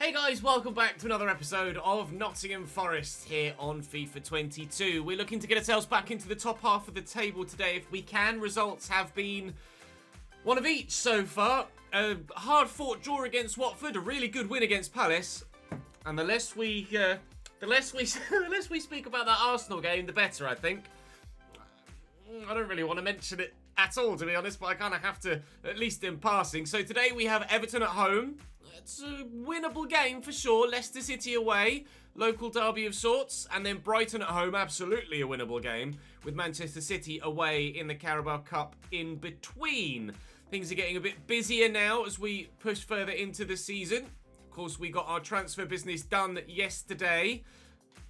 Hey guys, welcome back to another episode of Nottingham Forest here on FIFA 22. We're looking to get ourselves back into the top half of the table today if we can. Results have been one of each so far. A hard-fought draw against Watford, a really good win against Palace, and the less we speak about that Arsenal game, the better, I think. I don't really want to mention it at all, to be honest, but I kind of have to, at least in passing. So today we have Everton at home. It's a winnable game for sure. Leicester City away, local derby of sorts. And then Brighton at home, absolutely a winnable game, with Manchester City away in the Carabao Cup in between. Things are getting a bit busier now as we push further into the season. Of course, we got our transfer business done yesterday,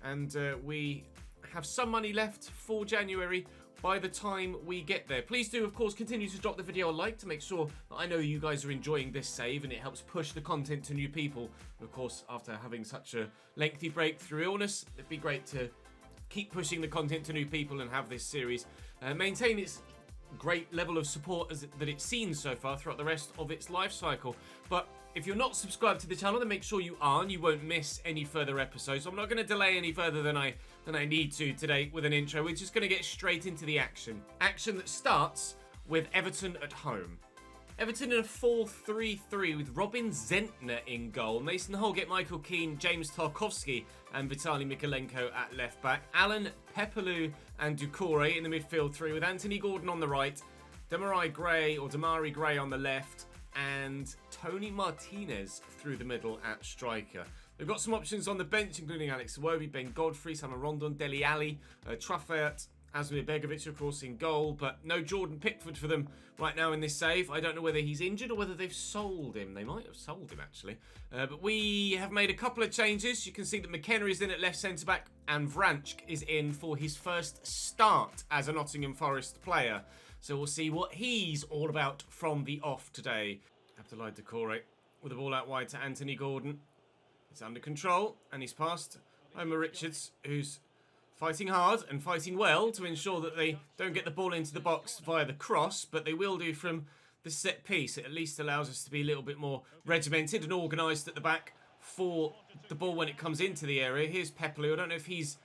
and we have some money left for January by the time we get there. Please do, of course, continue to drop the video a like to make sure that I know you guys are enjoying this save and it helps push the content to new people. And of course, after having such a lengthy break through illness, it'd be great to keep pushing the content to new people and have this series maintain its great level of support that it's seen so far throughout the rest of its life cycle. But if you're not subscribed to the channel, then make sure you are, and you won't miss any further episodes. So I'm not going to delay any further than I need to today with an intro. We're just going to get straight into the action. Action that starts with Everton at home. Everton in a 4-3-3 with Robin Zentner in goal. Mason Holgate, Michael Keane, James Tarkowski and Vitaly Mikolenko at left back. Alan, Pepelu and Doucouré in the midfield three with Anthony Gordon on the right. Demarai Gray on the left. And Tony Martinez through the middle at striker. They've got some options on the bench, including Alex Iwobi, Ben Godfrey, Simon Rondon, Dele Alli, Truffert, Asmir Begovic, of course, in goal, but no Jordan Pickford for them right now in this save. I don't know whether he's injured or whether they've sold him. They might have sold him, actually. But we have made a couple of changes. You can see that McKenna is in at left centre-back, and Vranch is in for his first start as a Nottingham Forest player. So we'll see what he's all about from the off today. Abdoulaye Doucouré with the ball out wide to Anthony Gordon. He's under control, and he's passed Homer Richards, who's fighting hard and fighting well to ensure that they don't get the ball into the box via the cross, but they will do from the set piece. It at least allows us to be a little bit more regimented and organised at the back for the ball when it comes into the area. Here's Pepelu. I don't know if he's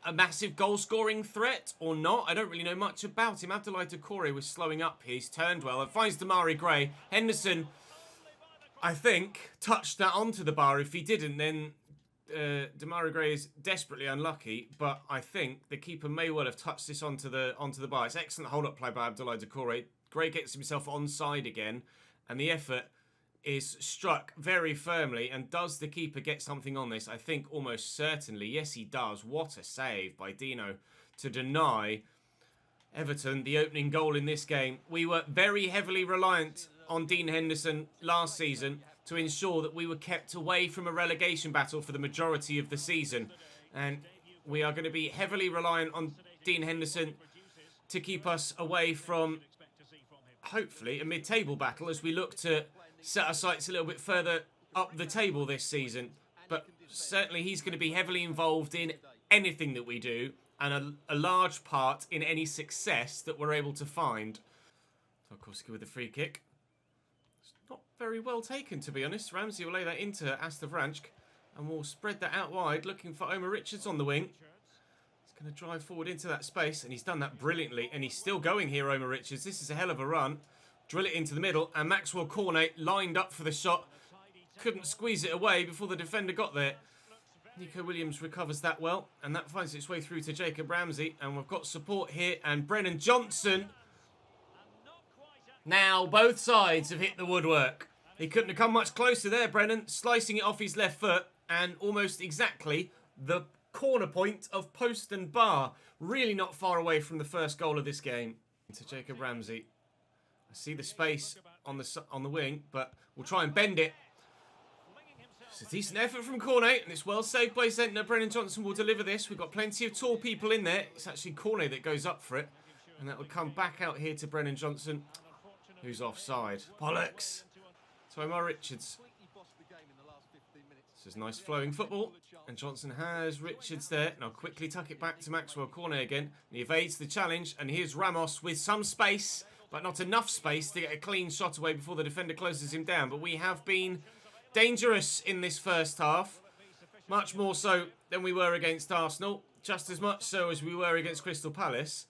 a massive goal-scoring threat or not. I don't really know much about him. Abdoulaye Doucouré was slowing up. He's turned well and finds Demarai Gray. Henderson, I think, touched that onto the bar. If he didn't, then Demarai Gray is desperately unlucky. But I think the keeper may well have touched this onto the bar. It's excellent hold-up play by Abdoulaye Doucouré. Gray gets himself onside again, and the effort is struck very firmly. And does the keeper get something on this? I think almost certainly. Yes, he does. What a save by Dino to deny Everton the opening goal in this game. We were very heavily reliant on Dean Henderson last season to ensure that we were kept away from a relegation battle for the majority of the season. And we are going to be heavily reliant on Dean Henderson to keep us away from, hopefully, a mid-table battle as we look to set our sights a little bit further up the table this season. But certainly he's going to be heavily involved in anything that we do, and a large part in any success that we're able to find. Tarkowski with the free kick. It's not very well taken, to be honest. Ramsey will lay that into Asta Vranch, and we'll spread that out wide, looking for Omar Richards on the wing. He's going to drive forward into that space, and he's done that brilliantly, and he's still going here, Omar Richards. This is a hell of a run. Drill it into the middle, and Maxwell Cornet lined up for the shot. Couldn't squeeze it away before the defender got there. Nico Williams recovers that well, and that finds its way through to Jacob Ramsey. And we've got support here, and Brennan Johnson. Now, both sides have hit the woodwork. He couldn't have come much closer there, Brennan, slicing it off his left foot, and almost exactly the corner point of post and bar. Really not far away from the first goal of this game. To Jacob Ramsey. I see the space on the wing, but we'll try and bend it. It's a decent effort from Cornet, and it's well saved by Zentner. Brennan Johnson will deliver this. We've got plenty of tall people in there. It's actually Cornet that goes up for it, and that will come back out here to Brennan Johnson, who's offside. Bollocks! To Omar Richards. This is nice flowing football, and Johnson has Richards there. Now quickly tuck it back to Maxwell Cornet again. He evades the challenge, and here's Ramos with some space, but not enough space to get a clean shot away before the defender closes him down. But we have been dangerous in this first half. Much more so than we were against Arsenal. Just as much so as we were against Crystal Palace.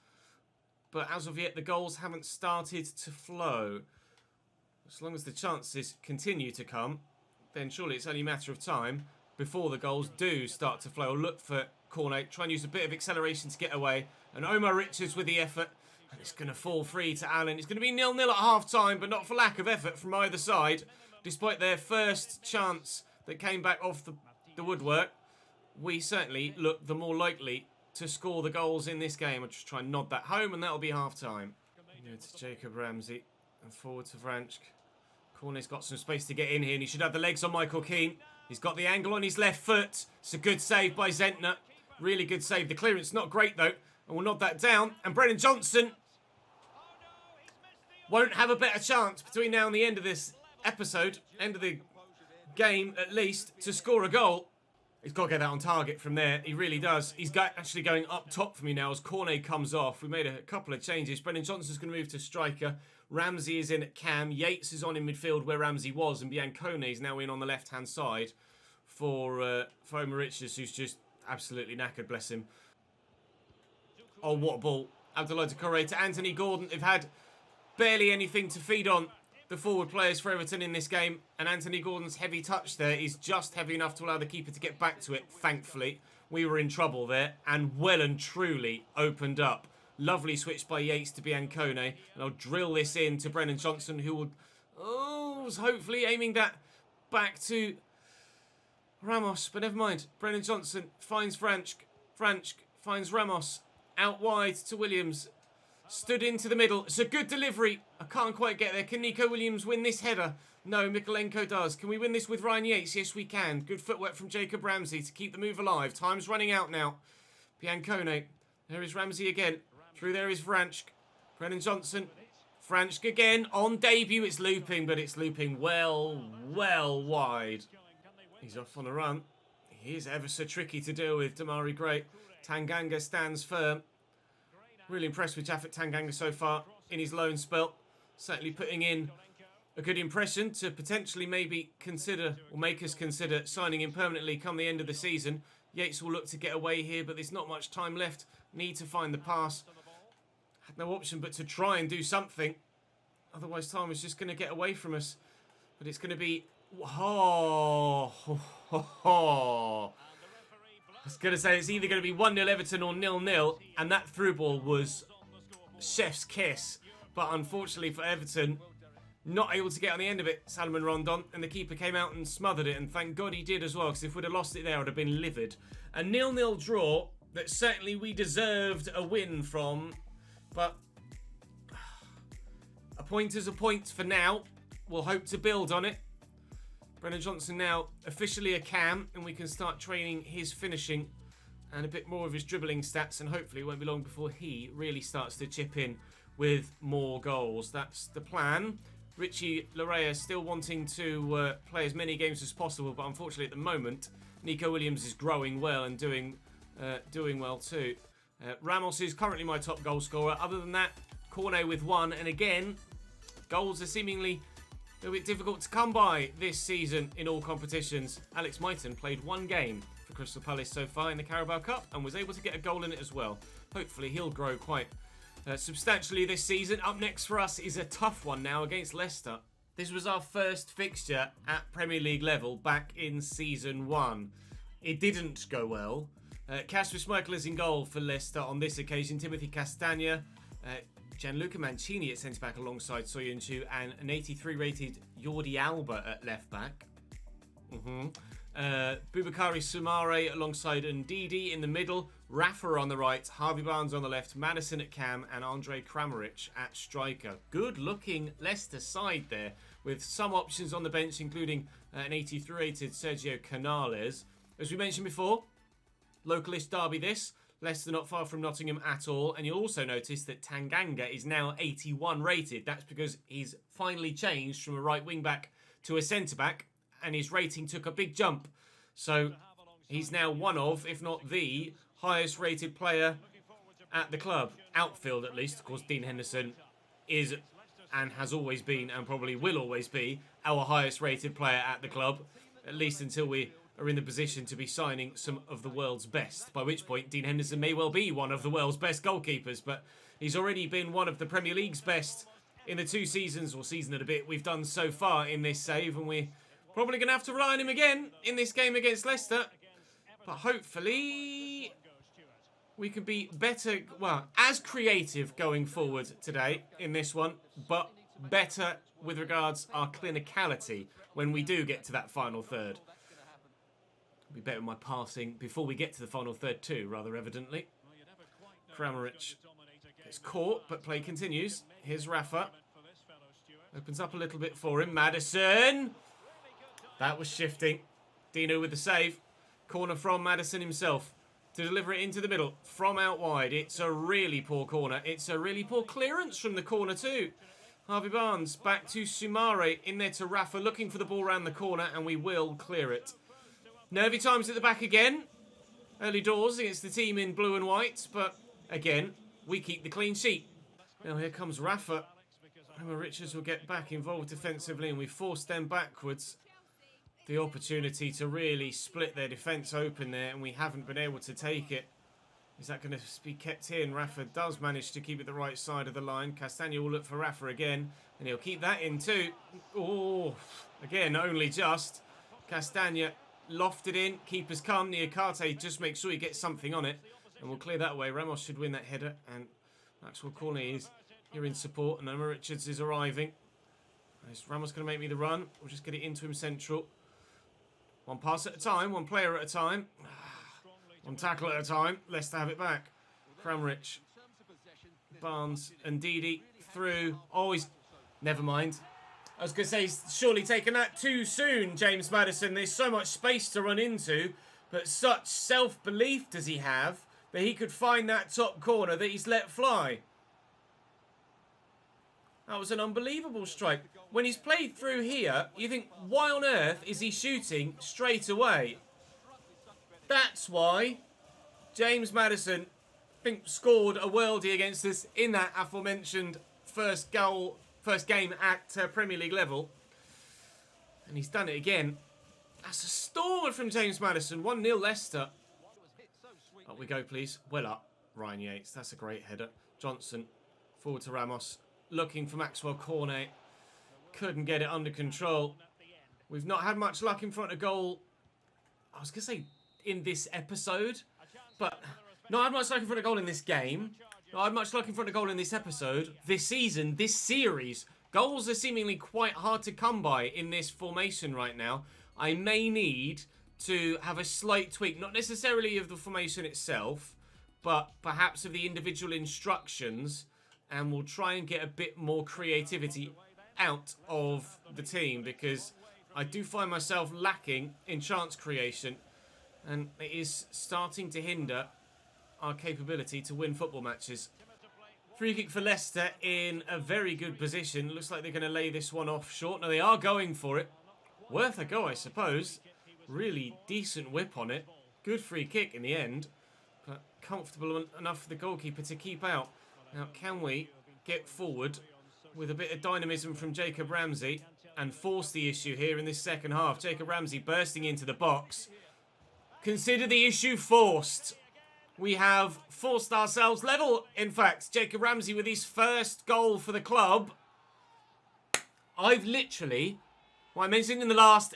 But as of yet, the goals haven't started to flow. As long as the chances continue to come, then surely it's only a matter of time before the goals do start to flow. Look for Cornet, try and use a bit of acceleration to get away. And Omar Richards with the effort. And it's going to fall free to Allen. It's going to be 0-0 at half-time, but not for lack of effort from either side. Despite their first chance that came back off the woodwork, we certainly look the more likely to score the goals in this game. I'll just try and nod that home, and that'll be half-time. To Jacob Ramsey and forward to Vranch. Cornet's got some space to get in here, and he should have the legs on Michael Keane. He's got the angle on his left foot. It's a good save by Zentner. Really good save. The clearance not great, though. And we'll nod that down. And Brennan Johnson won't have a better chance between now and the end of this episode, end of the game at least, to score a goal. He's got to get that on target from there. He really does. He's actually going up top for me now as Cornet comes off. We made a couple of changes. Brennan Johnson's going to move to striker. Ramsey is in at cam. Yates is on in midfield where Ramsey was. And Biancone is now in on the left-hand side for Omar Richards, who's just absolutely knackered, bless him. Oh, what a ball. Abdoulaye Doucouré to Anthony Gordon. They've had barely anything to feed on, the forward players for Everton in this game. And Anthony Gordon's heavy touch there is just heavy enough to allow the keeper to get back to it, thankfully. We were in trouble there and well and truly opened up. Lovely switch by Yates to Biancone. And I'll drill this in to Brennan Johnson, who will... Oh, was hopefully aiming that back to Ramos. But never mind. Brennan Johnson finds Vranch. Vranch finds Ramos. Out wide to Williams. Stood into the middle. It's a good delivery. I can't quite get there. Can Nico Williams win this header? No, Mikolenko does. Can we win this with Ryan Yates? Yes, we can. Good footwork from Jacob Ramsey to keep the move alive. Time's running out now. Biancone. There is Ramsey again. Through there is Vranch. Brennan Johnson. Vranch again. On debut, it's looping, but it's looping well wide. He's off on a run. He is ever so tricky to deal with, Damari Gray. Tanganga stands firm. Really impressed with Japhet Tanganga so far in his loan spell. Certainly putting in a good impression to potentially maybe consider, or make us consider, signing him permanently come the end of the season. Yates will look to get away here, but there's not much time left. Need to find the pass. Had no option but to try and do something. Otherwise time was just going to get away from us. But it's going to be... Oh, I was going to say it's either going to be 1-0 Everton or 0-0. And that through ball was chef's kiss. But unfortunately for Everton, not able to get on the end of it, Salomon Rondon. And the keeper came out and smothered it. And thank God he did as well. Because if we'd have lost it there, I would have been livid. A 0-0 draw that certainly we deserved a win from. But a point is a point for now. We'll hope to build on it. Brennan Johnson now officially a cam, and we can start training his finishing and a bit more of his dribbling stats, and hopefully it won't be long before he really starts to chip in with more goals. That's the plan. Richie Larea still wanting to play as many games as possible, but unfortunately at the moment, Nico Williams is growing well and doing well too. Ramos is currently my top goal scorer. Other than that, Cornet with 1, and again, goals are seemingly a bit difficult to come by this season in all competitions. Alex Mighton played 1 game for Crystal Palace so far in the Carabao Cup and was able to get a goal in it as well. Hopefully he'll grow quite substantially this season. Up next for us is a tough one now against Leicester. This was our first fixture at Premier League level back in Season 1. It didn't go well. Kasper Schmeichel is in goal for Leicester on this occasion. Timothy Castagna, Gianluca Mancini at centre-back alongside Soyuncu, and an 83 rated Jordi Alba at left-back. Boubakary Soumare alongside Ndidi in the middle, Rafa on the right, Harvey Barnes on the left, Madison at cam, and Andre Kramaric at striker. Good-looking Leicester side there, with some options on the bench, including an 83 rated Sergio Canales. As we mentioned before, localish derby this. Leicester not far from Nottingham at all. And you'll also notice that Tanganga is now 81 rated. That's because he's finally changed from a right wing back to a centre back. And his rating took a big jump. So he's now one of, if not the, highest rated player at the club. Outfield at least. Of course, Dean Henderson is and has always been and probably will always be our highest rated player at the club, at least until we are in the position to be signing some of the world's best, by which point Dean Henderson may well be one of the world's best goalkeepers, but he's already been one of the Premier League's best in the 2 seasons, or season and a bit, we've done so far in this save, and we're probably going to have to rely on him again in this game against Leicester. But hopefully we can be better, well, as creative going forward today in this one, but better with regards our clinicality when we do get to that final third. Be better with my passing before we get to the final third too, rather evidently. Kramaric gets caught, but play continues. Here's Rafa. Opens up a little bit for him. Maddison. That was shifting. Dino with the save. Corner from Maddison himself to deliver it into the middle from out wide. It's a really poor corner. It's a really poor clearance from the corner too. Harvey Barnes back to Sumare. In there to Rafa, looking for the ball around the corner, and we will clear it. Nervy times at the back again. Early doors against the team in blue and white, but again, we keep the clean sheet. Now here comes Rafa. Emma Richards will get back involved defensively, and we forced them backwards. The opportunity to really split their defence open there, and we haven't been able to take it. Is that going to be kept in? Rafa does manage to keep it the right side of the line. Castagna will look for Rafa again, and he'll keep that in too. Oh, again, only just. Castagna lofted in. Keeper's come. Niakate just makes sure he gets something on it, and we'll clear that away. Ramos should win that header, and Maxwell Cornet is here in support, and Emma Richards is arriving. Is Ramos going to make me the run? We'll just get it into him central. One pass at a time, one player at a time. One tackle at a time. Leicester have it back. Kramaric. Barnes and Didi through. Always. Never mind. I was going to say, he's surely taken that too soon, James Maddison. There's so much space to run into, but such self-belief does he have that he could find that top corner that he's let fly. That was an unbelievable strike. When he's played through here, you think, why on earth is he shooting straight away? That's why James Maddison, I think, scored a worldie against us in that aforementioned first game at Premier League level. And he's done it again. That's a stormer from James Maddison. 1-0 Leicester. Up we go, please. Well up. Ryan Yates. That's a great header. Johnson. Forward to Ramos. Looking for Maxwell Cornet. Couldn't get it under control. We've not had much luck in front of goal. I was going to say in this episode, but not had much luck in front of goal in this game. Not had much luck in front of goal in this episode. This season, this series. Goals are seemingly quite hard to come by in this formation right now. I may need to have a slight tweak, not necessarily of the formation itself, but perhaps of the individual instructions, and we'll try and get a bit more creativity out of the team, because I do find myself lacking in chance creation, and it is starting to hinder our capability to win football matches. Free kick for Leicester in a very good position. Looks like they're going to lay this one off short. No, they are going for it. Worth a go, I suppose. Really decent whip on it. Good free kick in the end, but comfortable enough for the goalkeeper to keep out. Now, can we get forward with a bit of dynamism from Jacob Ramsey and force the issue here in this second half? Jacob Ramsey bursting into the box. Consider the issue forced. We have forced ourselves level. In fact, Jacob Ramsey with his first goal for the club. I've literally, what I mentioned in the last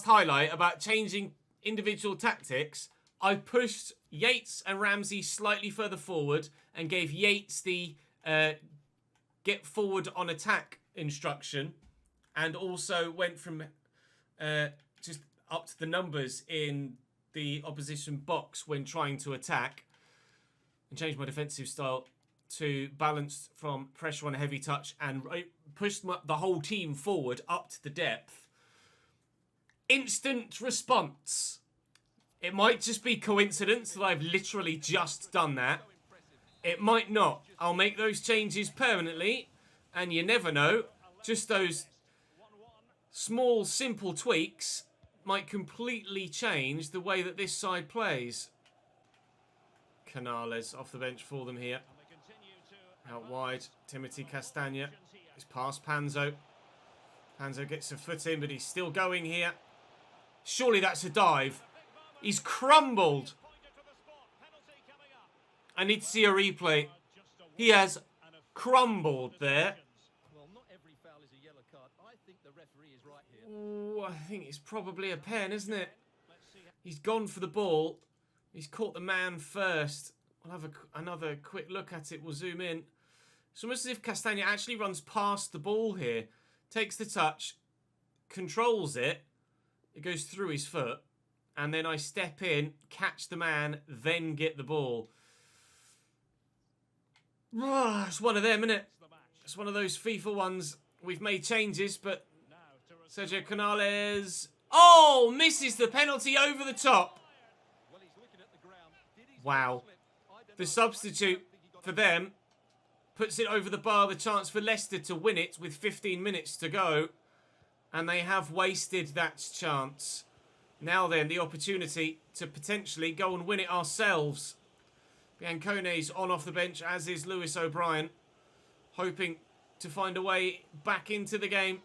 highlight about changing individual tactics, I pushed Yates and Ramsey slightly further forward and gave Yates the get forward on attack instruction, and also went from just up to the numbers in the opposition box when trying to attack, and changed my defensive style to balanced from pressure on a heavy touch, and pushed the whole team forward up to the depth. Instant response. It might just be coincidence that I've literally just done that. It might not. I'll make those changes permanently, and you never know. Just those small, simple tweaks might completely change the way that this side plays. Canales off the bench for them here. Out wide, Timothy Castagna is past Panzo. Panzo gets a foot in, but he's still going here. Surely that's a dive. He's crumbled. I need to see a replay. He has crumbled there. Ooh, I think it's probably a pen, isn't it? He's gone for the ball. He's caught the man first. I'll have another quick look at it. We'll zoom in. It's almost as if Castagna actually runs past the ball here. Takes the touch. Controls it. It goes through his foot. And then I step in, catch the man, then get the ball. It's one of them, isn't it? It's one of those FIFA ones. We've made changes, but Sergio Canales... Oh! Misses the penalty over the top. Wow. The substitute for them puts it over the bar. The chance for Leicester to win it with 15 minutes to go. And they have wasted that chance. Now then, the opportunity to potentially go and win it ourselves. Biancone's on off the bench, as is Lewis O'Brien. Hoping to find a way back into the game.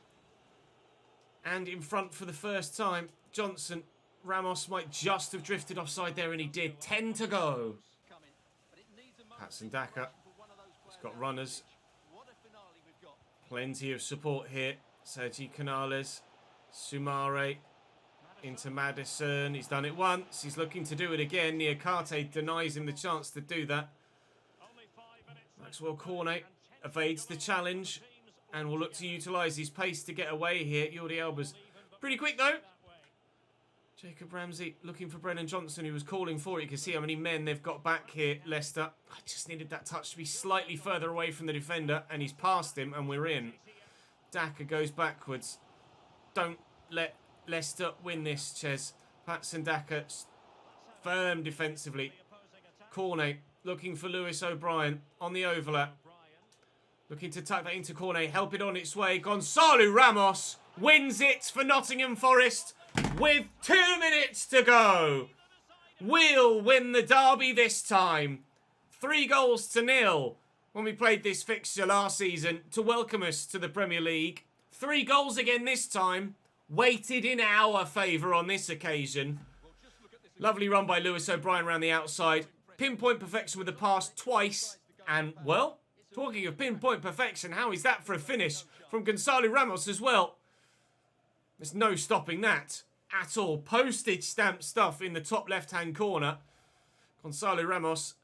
And in front for the first time. Johnson. Ramos might just have drifted offside there, and he did. 10 to go. Patson Daka. He's got runners. Plenty of support here. Sergi Canales. Sumare. Into Madison. He's done it once. He's looking to do it again. Niakate denies him the chance to do that. Maxwell Cornet evades the challenge and will look to utilise his pace to get away here. Jordi Alba's pretty quick though. Jacob Ramsey looking for Brennan Johnson, who was calling for it. You can see how many men they've got back here, Leicester. I just needed that touch to be slightly further away from the defender, and he's past him, and we're in. Daka goes backwards. Don't let Leicester win this, Ches. Patson Daka firm defensively. Cornet looking for Lewis O'Brien on the overlap. Looking to tuck that into Cornet. Help it on its way. Gonzalo Ramos wins it for Nottingham Forest with 2 minutes to go. We'll win the derby this time. 3-0 when we played this fixture last season to welcome us to the Premier League. 3 goals again this time. Weighted in our favour on this occasion. Lovely run by Lewis O'Brien around the outside. Pinpoint perfection with the pass twice. And, well, talking of pinpoint perfection, how is that for a finish from Gonzalo Ramos as well? There's no stopping that at all. Postage stamp stuff in the top left-hand corner. Gonzalo Ramos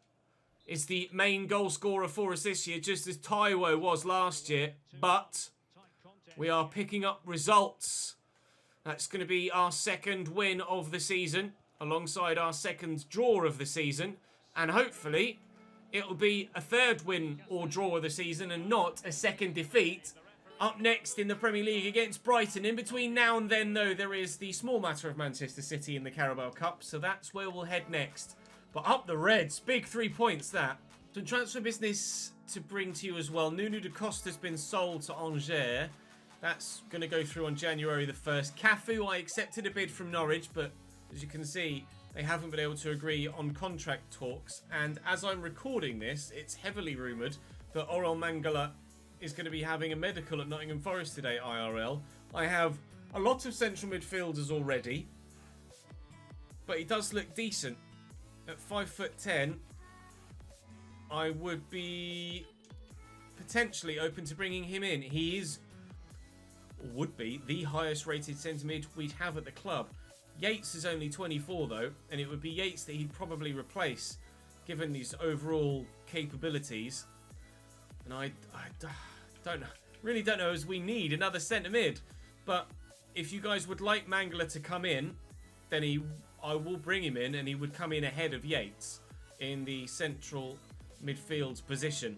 is the main goal scorer for us this year, just as Taiwo was last year. But we are picking up results. That's going to be our second win of the season, alongside our second draw of the season. And hopefully, it'll be a third win or draw of the season and not a second defeat. Up next in the Premier League against Brighton. In between now and then, though, there is the small matter of Manchester City in the Carabao Cup. So that's where we'll head next. But up the Reds. Big 3 points, that. Some transfer business to bring to you as well. Nuno da Costa's been sold to Angers. That's going to go through on January the 1st. Cafu, I accepted a bid from Norwich, but as you can see, they haven't been able to agree on contract talks. And as I'm recording this, it's heavily rumoured that Orel Mangala is going to be having a medical at Nottingham Forest today, IRL. I have a lot of central midfielders already, but he does look decent. At 5'10", I would be potentially open to bringing him in. He is, or would be, the highest rated centre mid we'd have at the club. Yates is only 24 though, and it would be Yates that he'd probably replace, given his overall capabilities. And I don't know, really don't know, as we need another centre mid. But if you guys would like Mangala to come in, then I will bring him in, and he would come in ahead of Yates in the central midfield position.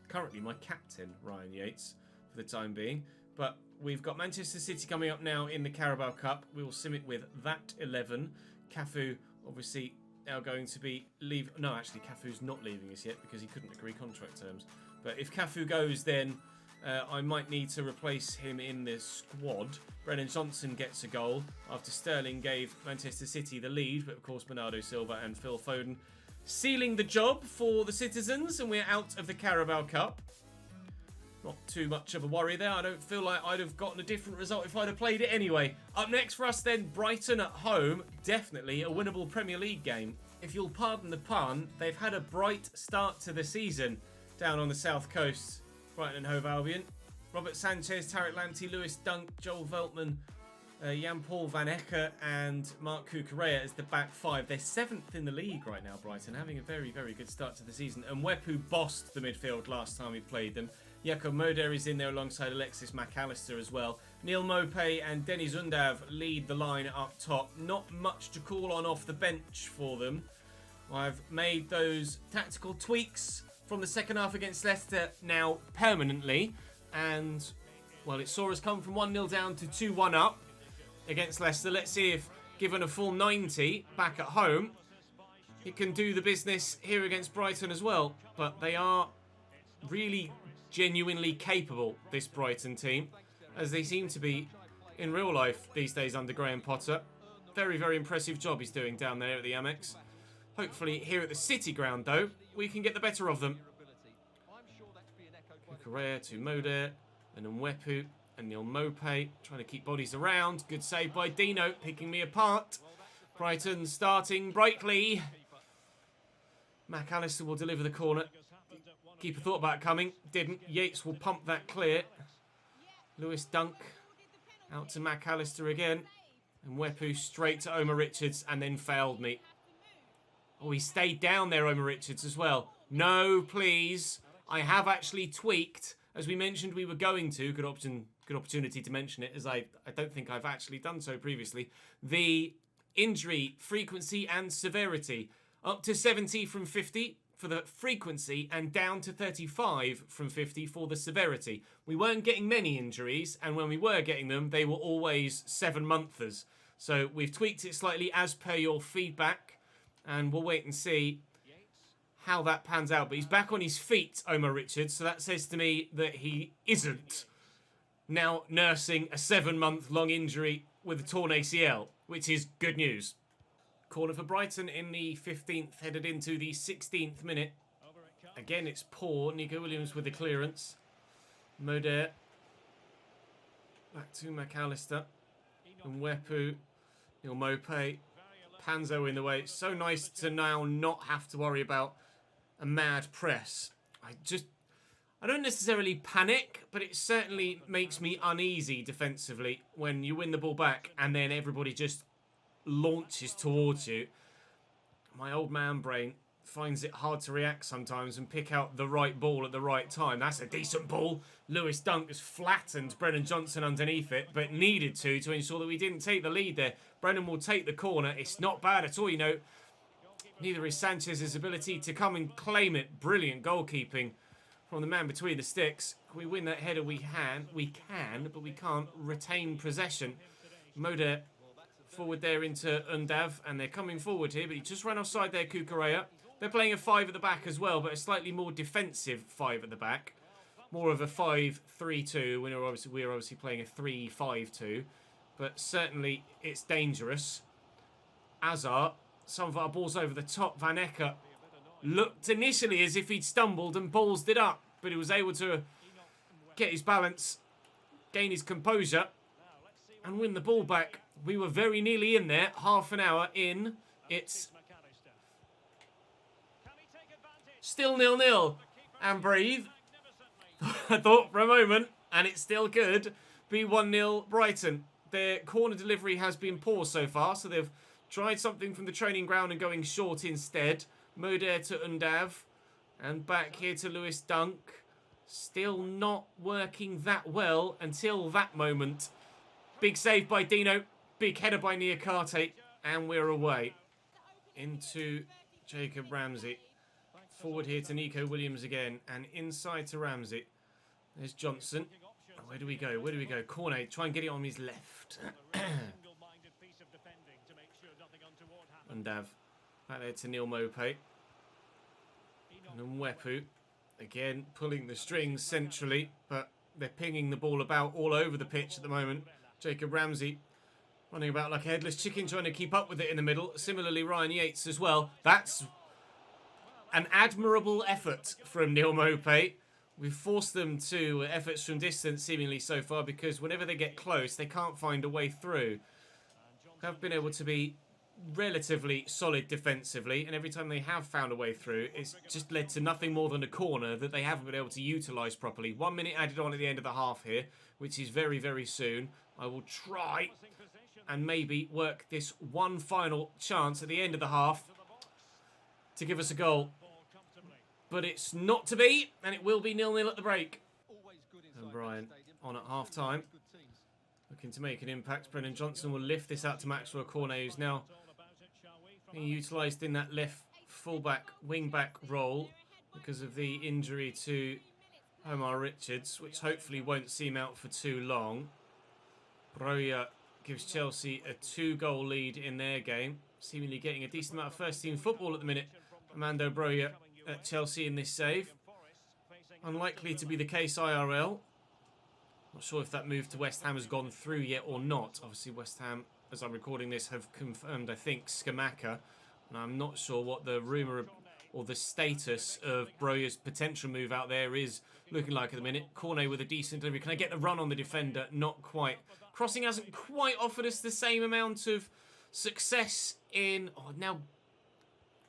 Currently my captain, Ryan Yates, for the time being. But we've got Manchester City coming up now in the Carabao Cup. We will sim it with that 11. Cafu, obviously, now going to be leave. No, actually, Cafu's not leaving us yet because he couldn't agree contract terms. But if Cafu goes, then I might need to replace him in the squad. Brennan Johnson gets a goal after Sterling gave Manchester City the lead. But, of course, Bernardo Silva and Phil Foden sealing the job for the citizens. And we're out of the Carabao Cup. Not too much of a worry there. I don't feel like I'd have gotten a different result if I'd have played it anyway. Up next for us then, Brighton at home. Definitely a winnable Premier League game. If you'll pardon the pun, they've had a bright start to the season down on the south coast. Brighton and Hove Albion. Robert Sanchez, Tarek Lamptey, Lewis Dunk, Joel Veltman, Jan-Paul Van Ecke and Marc Cucurella as the back five. They're 7th in the league right now, Brighton, having a very, very good start to the season. And Wepu bossed the midfield last time we played them. Jakob Moder is in there alongside Alexis McAllister as well. Neil Maupay and Denis Undav lead the line up top. Not much to call on off the bench for them. I've made those tactical tweaks from the second half against Leicester now permanently. And, well, it saw us come from 1-0 down to 2-1 up against Leicester. Let's see if, given a full 90 back at home, it can do the business here against Brighton as well. But they are really genuinely capable, this Brighton team, as they seem to be in real life these days under Graham Potter. Very, very impressive job he's doing down there at the Amex. Hopefully here at the City ground, though, we can get the better of them. Cucurella to Moder, and then Wepu and Neil Maupay trying to keep bodies around. Good save by Dino, picking me apart. Brighton starting brightly. McAllister will deliver the corner. Keeper thought about coming, didn't. Yates will pump that clear. Lewis Dunk out to McAllister again. And Wepu straight to Omar Richards and then failed me. Oh, he stayed down there, Omar Richards, as well. No, please. I have actually tweaked, as we mentioned we were going to. Good opportunity to mention it, as I don't think I've actually done so previously. The injury frequency and severity. Up to 70 from 50 for the frequency and down to 35 from 50 for the severity. We weren't getting many injuries, and when we were getting them, they were always 7-monthers. So we've tweaked it slightly as per your feedback, and we'll wait and see how that pans out. But he's back on his feet, Omar Richards, so that says to me that he isn't now nursing a 7-month-long injury with a torn ACL, which is good news. Corner for Brighton in the 15th, headed into the 16th minute. Again, it's poor. Nico Williams with the clearance. Moder. Back to McAllister. And Wepu. Neil Maupay. Panzo in the way. It's so nice to now not have to worry about a mad press. I don't necessarily panic, but it certainly makes me uneasy defensively when you win the ball back and then everybody just launches towards you. My old man brain finds it hard to react sometimes and pick out the right ball at the right time. That's a decent ball. Lewis Dunk has flattened Brennan Johnson underneath it, but needed to ensure that we didn't take the lead there. Brennan will take the corner. It's not bad at all, you know. Neither is Sanchez's ability to come and claim it. Brilliant goalkeeping from the man between the sticks. Can we win that header? We can, but we can't retain possession. Moder forward there into Undav, and they're coming forward here, but he just ran offside there, Cucurella. They're playing a 5 at the back as well, but a slightly more defensive 5 at the back. More of a 5-3-2. We're obviously playing a 3-5-2, but certainly it's dangerous. Azar, some of our balls over the top. Van Ecke looked initially as if he'd stumbled and ballsed it up, but he was able to get his balance, gain his composure, and win the ball back. We were very nearly in there, half an hour in. It's still 0-0. And breathe. I thought for a moment, and it still could be 1-0 Brighton. Their corner delivery has been poor so far, so they've tried something from the training ground and going short instead. Moder to Undav. And back here to Lewis Dunk. Still not working that well until that moment. Big save by Dino. Big header by Niakate. And we're away. Into Jacob Ramsey. Forward here to Nico Williams again. And inside to Ramsey. There's Johnson. Where do we go? Where do we go? Corner. Try and get it on his left. Undav. Back there to Neil Maupay. And then Wepu. Again, pulling the strings centrally. But they're pinging the ball about all over the pitch at the moment. Jacob Ramsey running about like a headless chicken, trying to keep up with it in the middle. Similarly, Ryan Yates as well. That's an admirable effort from Neil Maupay. We've forced them to efforts from distance seemingly so far, because whenever they get close, they can't find a way through. Have been able to be relatively solid defensively, and every time they have found a way through, it's just led to nothing more than a corner that they haven't been able to utilise properly. 1 minute added on at the end of the half here, which is very, very soon. I will try and maybe work this one final chance at the end of the half to give us a goal. But it's not to be, and it will be 0-0 at the break. And Brian on at half-time, looking to make an impact. Brennan Johnson will lift this out to Maxwell Cornet, who's now being utilised in that left full-back, wing-back role because of the injury to Omar Richards, which hopefully won't see him out for too long. Broja gives Chelsea a 2-goal lead in their game, seemingly getting a decent amount of first-team football at the minute. Armando Broja at Chelsea in this save. Unlikely to be the case IRL. Not sure if that move to West Ham has gone through yet or not. Obviously West Ham, as I'm recording this, have confirmed, I think, Scamacca. And I'm not sure what the rumour or the status of Broja's potential move out there is looking like at the minute. Cornet with a decent delivery. Can I get the run on the defender? Not quite. Crossing hasn't quite offered us the same amount of success in... Oh, now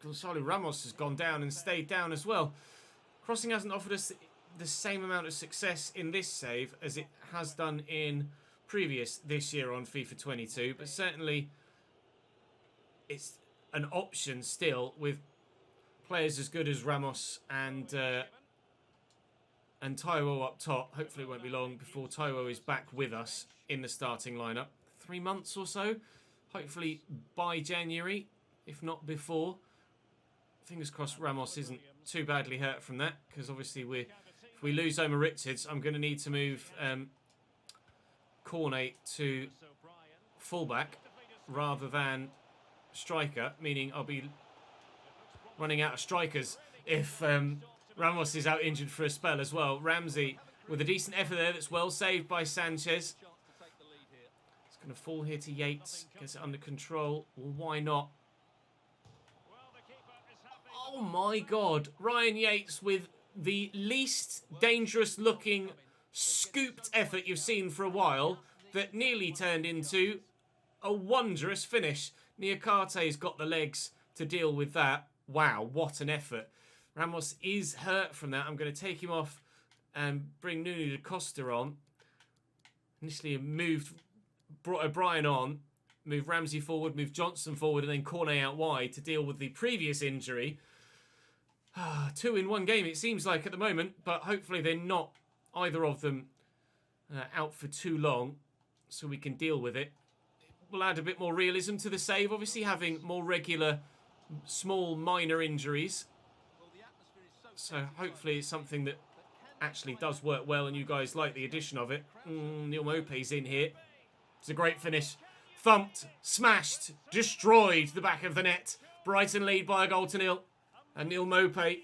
Gonzalo Ramos has gone down and stayed down as well. Crossing hasn't offered us the same amount of success in this save as it has done in previous this year on FIFA 22, but certainly it's an option still with players as good as Ramos and Taiwo up top. Hopefully it won't be long before Taiwo is back with us in the starting lineup. 3 months or so, hopefully by January, if not before. Fingers crossed Ramos isn't too badly hurt from that, because obviously if we lose Omar Richards, I'm going to need to move Cornet to fullback rather than striker, meaning I'll be running out of strikers if Ramos is out injured for a spell as well. Ramsey with a decent effort there, that's well saved by Sanchez. It's going to fall here to Yates, gets it under control. Well, why not? Oh my God, Ryan Yates with the least dangerous looking scooped effort you've seen for a while that nearly turned into a wondrous finish. Niakate's got the legs to deal with that. Wow, what an effort. Ramos is hurt from that. I'm going to take him off and bring Nuno da Costa on. Initially brought O'Brien on, move Ramsey forward, move Johnson forward, and then Cornet out wide to deal with the previous injury. 2 in 1 game, it seems like at the moment, but hopefully they're not, either of them, out for too long, so we can deal with it. We'll add a bit more realism to the save, obviously having more regular, small, minor injuries. So hopefully it's something that actually does work well, and you guys like the addition of it. Neil Mope's in here. It's a great finish. Thumped, smashed, destroyed the back of the net. Brighton lead by a 1-0. And Neil Mope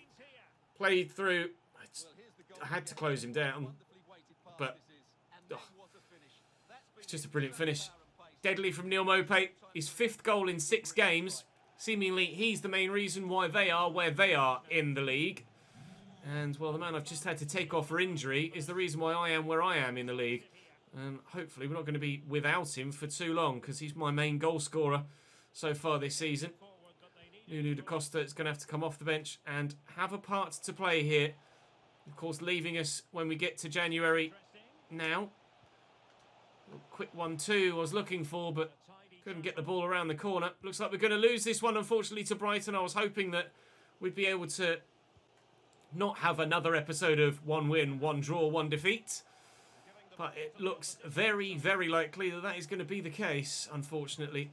played through. I had to close him down, but it's just a brilliant finish. Deadly from Neil Mope. His 5th goal in 6 games. Seemingly, he's the main reason why they are where they are in the league. And, well, the man I've just had to take off for injury is the reason why I am where I am in the league. Hopefully, we're not going to be without him for too long, because he's my main goal scorer so far this season. Nuno da Costa is going to have to come off the bench and have a part to play here. Of course, leaving us when we get to January now. Quick 1-2 I was looking for, but couldn't get the ball around the corner. Looks like we're going to lose this one, unfortunately, to Brighton. I was hoping that we'd be able to not have another episode of 1 win, 1 draw, 1 defeat. But it looks very, very likely that that is going to be the case, unfortunately.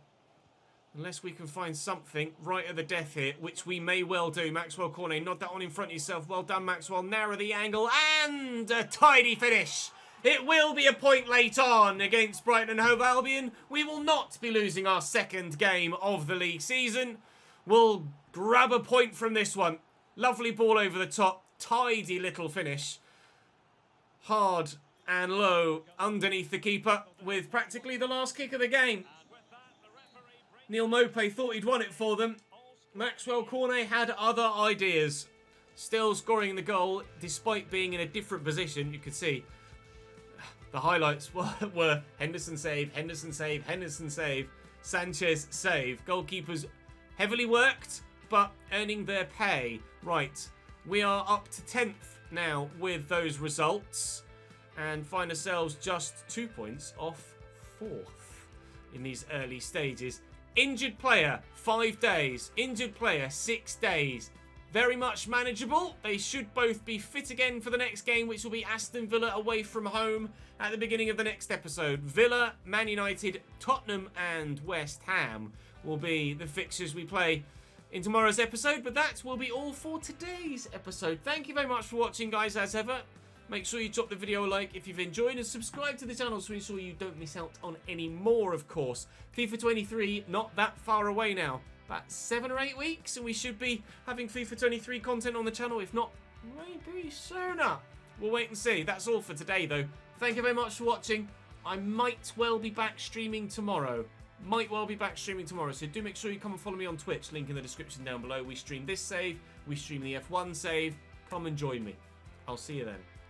Unless we can find something right at the death here, which we may well do. Maxwell Cornet, nod that one in front of yourself. Well done, Maxwell. Narrow the angle and a tidy finish. It will be a point late on against Brighton and Hove Albion. We will not be losing our 2nd game of the league season. We'll grab a point from this one. Lovely ball over the top. Tidy little finish. Hard and low underneath the keeper with practically the last kick of the game. Neil Mope thought he'd won it for them. Maxwell Cornet had other ideas. still scoring the goal despite being in a different position. You could see the highlights were Henderson save, Henderson save, Henderson save, Sanchez save. Goalkeepers heavily worked, but earning their pay. Right, we are up to 10th now with those results and find ourselves just 2 points off 4th in these early stages. Injured player, 5 days. Injured player, 6 days. Very much manageable. They should both be fit again for the next game, which will be Aston Villa away from home at the beginning of the next episode. Villa, Man United, Tottenham and West Ham will be the fixtures we play in tomorrow's episode. But that will be all for today's episode. Thank you very much for watching, guys, as ever. Make sure you drop the video a like if you've enjoyed and subscribe to the channel so ensure you don't miss out on any more, of course. FIFA 23, not that far away now. About 7 or 8 weeks and we should be having FIFA 23 content on the channel, if not maybe sooner. We'll wait and see. That's all for today though. Thank you very much for watching. I might well be back streaming tomorrow. So do make sure you come and follow me on Twitch, link in the description down below. We stream this save, we stream the F1 save. Come and join me. I'll see you then.